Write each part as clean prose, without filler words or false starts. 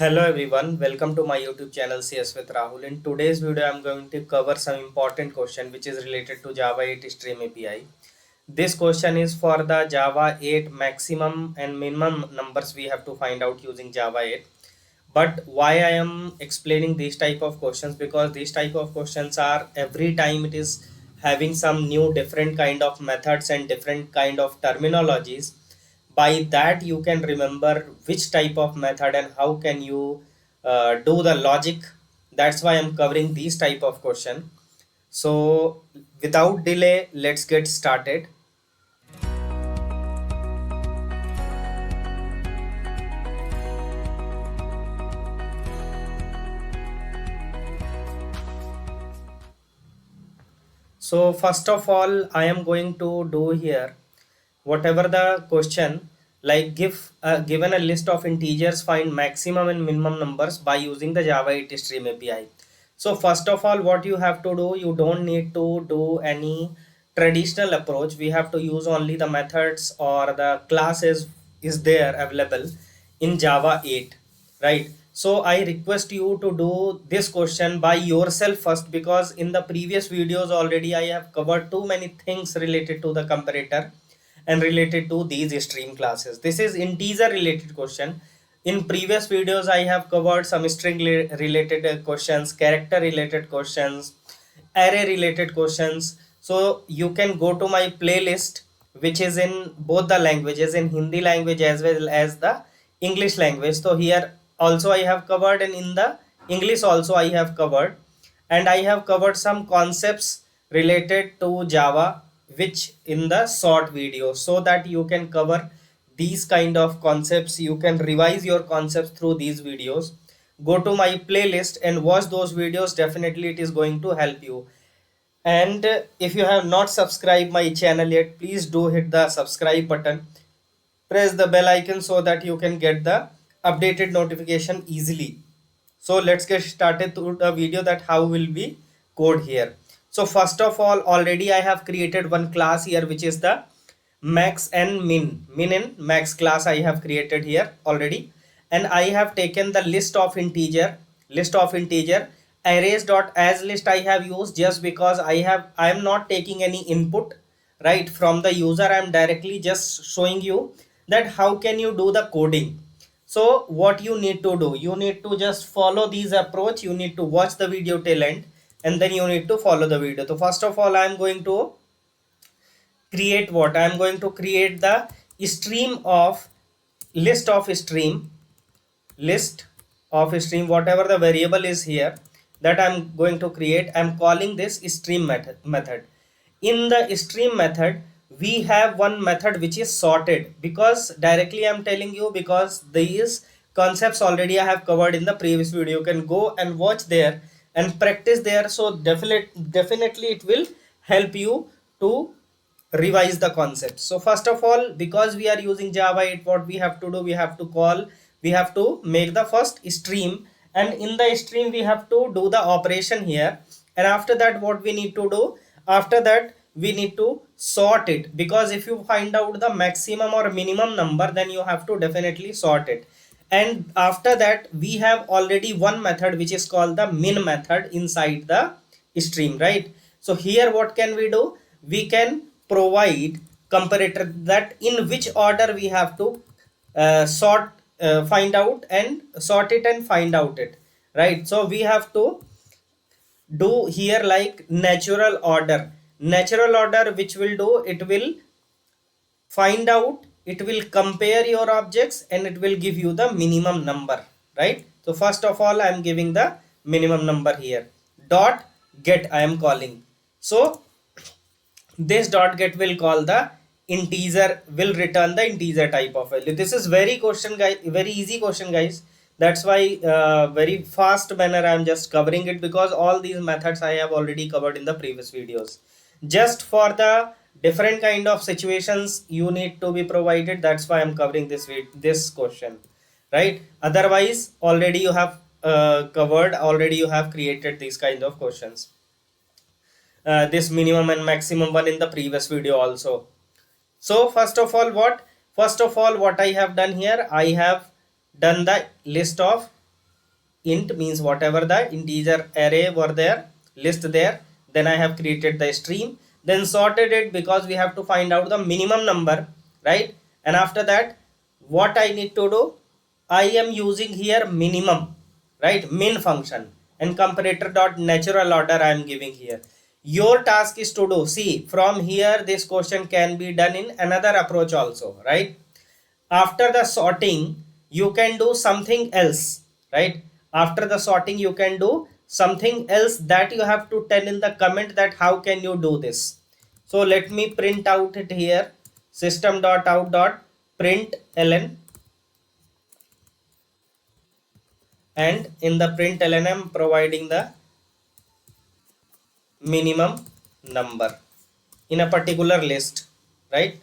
Hello everyone, welcome to my YouTube channel CSwithRahul. In today's video, I'm going to cover some important question which is related to Java 8 Stream API. This question is for the Java 8 maximum and minimum numbers we have to find out using Java 8. But why I am explaining these type of questions, because these type of questions are every time it is having some new different kind of methods and different kind of terminologies. By that you can remember which type of method and how can you do the logic. That's why I'm covering these type of question. So without delay, let's get started. So first of all, I am going to do here whatever the question, like given a list of integers, find maximum and minimum numbers by using the Java 8 Stream API. So first of all, what you have to do, you don't need to do any traditional approach. We have to use only the methods or the classes is there available in Java 8, right? So I request you to do this question by yourself first, because in the previous videos already I have covered too many things related to the comparator and related to these stream classes. This is integer related question. In previous videos I have covered some string related questions, character related questions, array related questions. So you can go to my playlist which is in both the languages, in Hindi language as well as the English language. So here also I have covered, and in the English also I have covered, and I have covered some concepts related to Java which in the short video, so that you can cover these kind of concepts. You can revise your concepts through these videos. Go to my playlist and watch those videos. Definitely it is going to help you. And if you have not subscribed my channel yet, please do hit the subscribe button, press the bell icon so that you can get the updated notification easily. So let's get started to the video that how will we code here. So first of all, already I have created one class here which is the max and min and max class I have created here already, and I have taken the list of integer arrays dot as list I have used just because I am not taking any input right from the user. I am directly just showing you that how can you do the coding. So what you need to do, you need to just follow these approach. You need to watch the video till end, and then you need to follow the video. So first of all, I am going to create what I am going to create the stream of list of stream, whatever the variable is here that I'm going to create. I'm calling this stream method. In the stream method, we have one method which is sorted, because directly I'm telling you, because these concepts already I have covered in the previous video. You can go and watch there and practice there. So definitely it will help you to revise the concept. So first of all, because we are using Java 8, what we have to do, we have to make the first stream, and in the stream we have to do the operation here. And after that, what we need to do, after that we need to sort it, because if you find out the maximum or minimum number, then you have to definitely sort it. And after that, we have already one method which is called the min method inside the stream, right? So here what can we do, we can provide comparator that in which order we have to find out and sort it and find out it, right? So we have to do here like natural order, which will do, it will find out, it will compare your objects, and it will give you the minimum number, right? So first of all, I am giving the minimum number here. Dot get I am calling. So this dot get will call the integer, will return the integer type of value. This is very easy question, guys. That's why very fast manner I am just covering it, because all these methods I have already covered in the previous videos. Just for the different kind of situations you need to be provided, that's why I'm covering this question, right? Otherwise already you have covered, already you have created these kind of questions, this minimum and maximum one in the previous video also. So first of all, what I have done here, I have done the list of int means whatever the integer array were there, list there, then I have created the stream, then sorted it because we have to find out the minimum number, right? And after that, what I need to do, I am using here minimum, right? Min function, and comparator dot natural order I am giving here. Your task is to do, see from here this question can be done in another approach also, right? After the sorting you can do something else, right? After the sorting you can do something else, that you have to tell in the comment that how can you do this. So let me print out it here, system.out.println, and in the println I'm providing the minimum number in a particular list, right?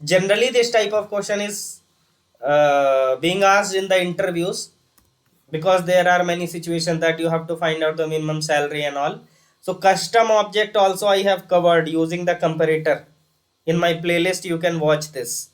Generally this type of question is being asked in the interviews, because there are many situations that you have to find out the minimum salary and all. So custom object also I have covered using the comparator in my playlist, you can watch this.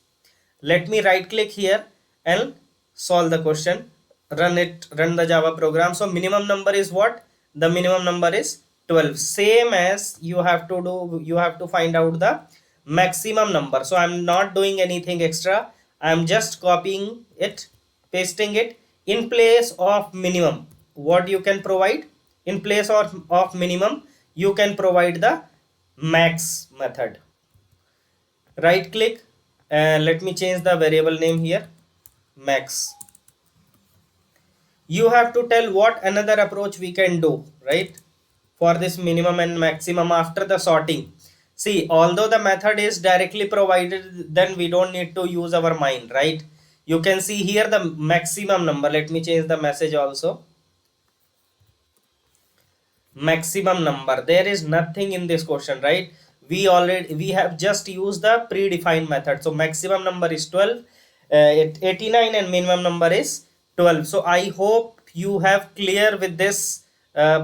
Let me right click here and solve the question, run it, run the Java program. So minimum number is what? The minimum number is 12. Same as you have to do, you have to find out the maximum number. So I'm not doing anything extra, I'm just copying it, pasting it. In place of minimum, what you can provide, in place of minimum you can provide the max method. Right click and let me change the variable name here, max. You have to tell what another approach we can do, right, for this minimum and maximum after the sorting. See, although the method is directly provided, then we don't need to use our mind, right? You can see here the maximum number. Let me change the message also. Maximum number, there is nothing in this question, right? We have just used the predefined method. So maximum number is 12, 89, and minimum number is 12. So I hope you have clear with this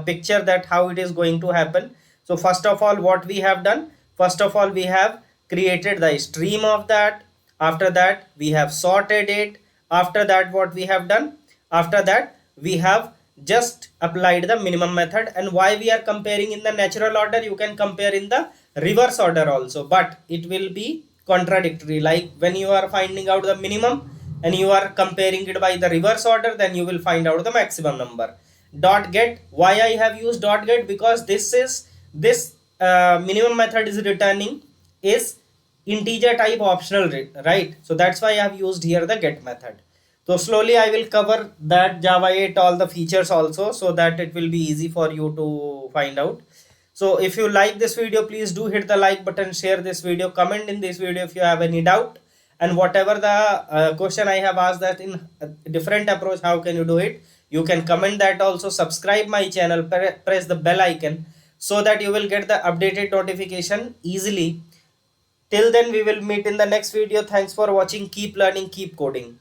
picture that how it is going to happen. So first of all, what we have done, first of all we have created the stream of that. After that we have sorted it. After that, what we have done, after that we have just applied the minimum method. And why we are comparing in the natural order, you can compare in the reverse order also, but it will be contradictory. Like when you are finding out the minimum and you are comparing it by the reverse order, then you will find out the maximum number. Dot get, why I have used dot get, because this minimum method is returning is integer type optional, right? So that's why I have used here the get method. So slowly I will cover that Java 8 all the features also, so that it will be easy for you to find out. So if you like this video, please do hit the like button, share this video, comment in this video if you have any doubt, and whatever the question I have asked that in a different approach, how can you do it, you can comment that also. Subscribe my channel, press the bell icon so that you will get the updated notification easily. Till then we will meet in the next video. Thanks for watching. Keep learning, keep coding.